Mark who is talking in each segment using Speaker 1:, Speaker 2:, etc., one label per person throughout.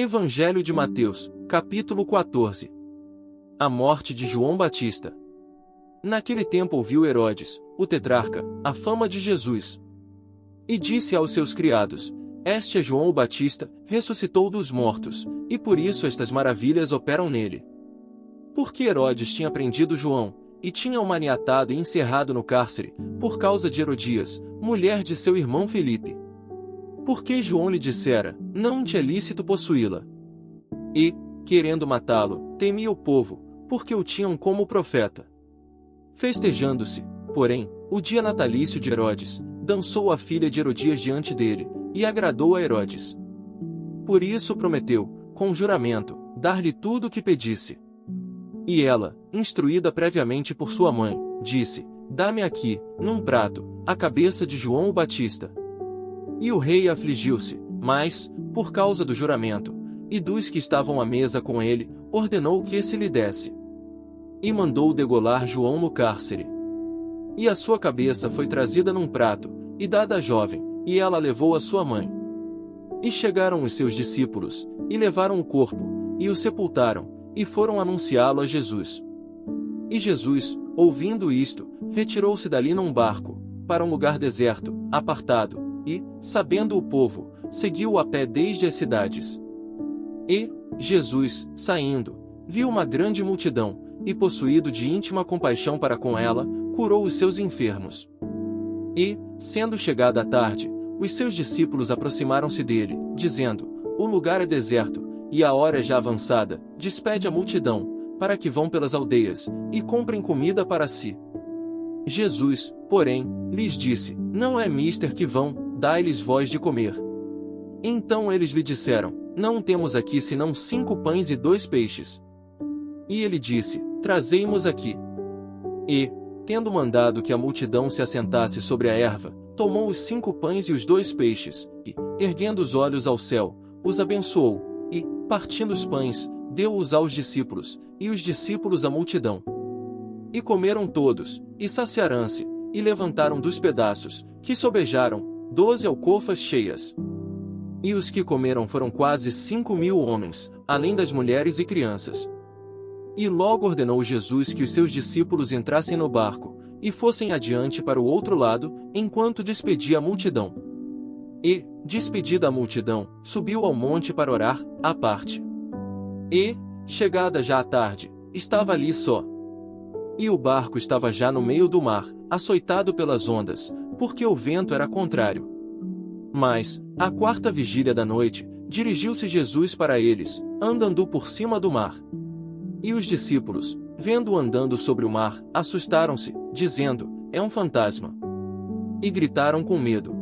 Speaker 1: Evangelho de Mateus, capítulo 14. A morte de João Batista. Naquele tempo ouviu Herodes, o tetrarca, a fama de Jesus. E disse aos seus criados: Este é João o Batista, ressuscitou dos mortos, e por isso estas maravilhas operam nele. Porque Herodes tinha prendido João, e tinha-o maniatado e encerrado no cárcere, por causa de Herodias, mulher de seu irmão Filipe. Porque João lhe dissera: Não te é lícito possuí-la. E, querendo matá-lo, temia o povo, porque o tinham como profeta. Festejando-se, porém, o dia natalício de Herodes, dançou a filha de Herodias diante dele, e agradou a Herodes. Por isso prometeu, com juramento, dar-lhe tudo o que pedisse. E ela, instruída previamente por sua mãe, disse: Dá-me aqui, num prato, a cabeça de João o Batista. E o rei afligiu-se, mas, por causa do juramento, e dos que estavam à mesa com ele, ordenou que se lhe desse. E mandou degolar João no cárcere. E a sua cabeça foi trazida num prato, e dada à jovem, e ela levou a sua mãe. E chegaram os seus discípulos, e levaram o corpo, e o sepultaram, e foram anunciá-lo a Jesus. E Jesus, ouvindo isto, retirou-se dali num barco, para um lugar deserto, apartado, e, sabendo o povo, seguiu-o a pé desde as cidades. E, Jesus, saindo, viu uma grande multidão, e possuído de íntima compaixão para com ela, curou os seus enfermos. E, sendo chegada a tarde, os seus discípulos aproximaram-se dele, dizendo: O lugar é deserto, e a hora é já avançada, despede a multidão, para que vão pelas aldeias, e comprem comida para si. Jesus, porém, lhes disse: Não é mister que vão, dai-lhes vós de comer. Então eles lhe disseram: Não temos aqui senão 5 pães e 2 peixes. E ele disse: Trazei-mos aqui. E, tendo mandado que a multidão se assentasse sobre a erva, tomou os 5 pães e os 2 peixes, e, erguendo os olhos ao céu, os abençoou, e, partindo os pães, deu-os aos discípulos, e os discípulos à multidão. E comeram todos, e saciaram-se, e levantaram dos pedaços, que sobejaram, 12 alcofas cheias. E os que comeram foram quase 5.000 homens, além das mulheres e crianças. E logo ordenou Jesus que os seus discípulos entrassem no barco, e fossem adiante para o outro lado, enquanto despedia a multidão. E, despedida a multidão, subiu ao monte para orar, à parte. E, chegada já a tarde, estava ali só. E o barco estava já no meio do mar, açoitado pelas ondas, porque o vento era contrário. Mas, à 4ª vigília da noite, dirigiu-se Jesus para eles, andando por cima do mar. E os discípulos, vendo-o andando sobre o mar, assustaram-se, dizendo: É um fantasma. E gritaram com medo.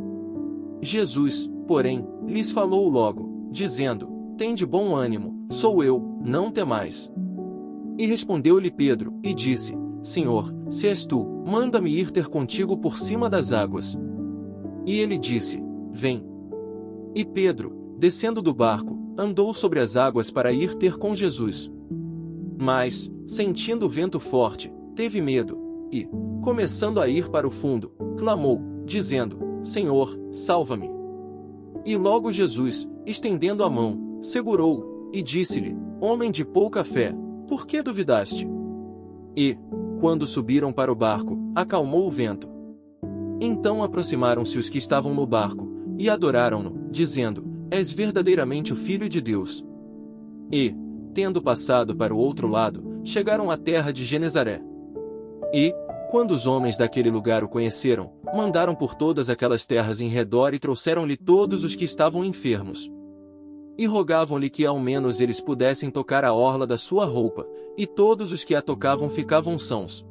Speaker 1: Jesus, porém, lhes falou logo, dizendo: Tende bom ânimo, sou eu, não temais. E respondeu-lhe Pedro, e disse: Senhor, se és tu, manda-me ir ter contigo por cima das águas. E ele disse: Vem. E Pedro, descendo do barco, andou sobre as águas para ir ter com Jesus. Mas, sentindo o vento forte, teve medo, e, começando a ir para o fundo, clamou, dizendo: Senhor, salva-me. E logo Jesus, estendendo a mão, segurou-o, e disse-lhe: Homem de pouca fé, por que duvidaste? E, quando subiram para o barco, acalmou o vento. Então aproximaram-se os que estavam no barco, e adoraram-no, dizendo: És verdadeiramente o Filho de Deus. E, tendo passado para o outro lado, chegaram à terra de Genezaré. E, quando os homens daquele lugar o conheceram, mandaram por todas aquelas terras em redor e trouxeram-lhe todos os que estavam enfermos. E rogavam-lhe que ao menos eles pudessem tocar a orla da sua roupa, e todos os que a tocavam ficavam sãos.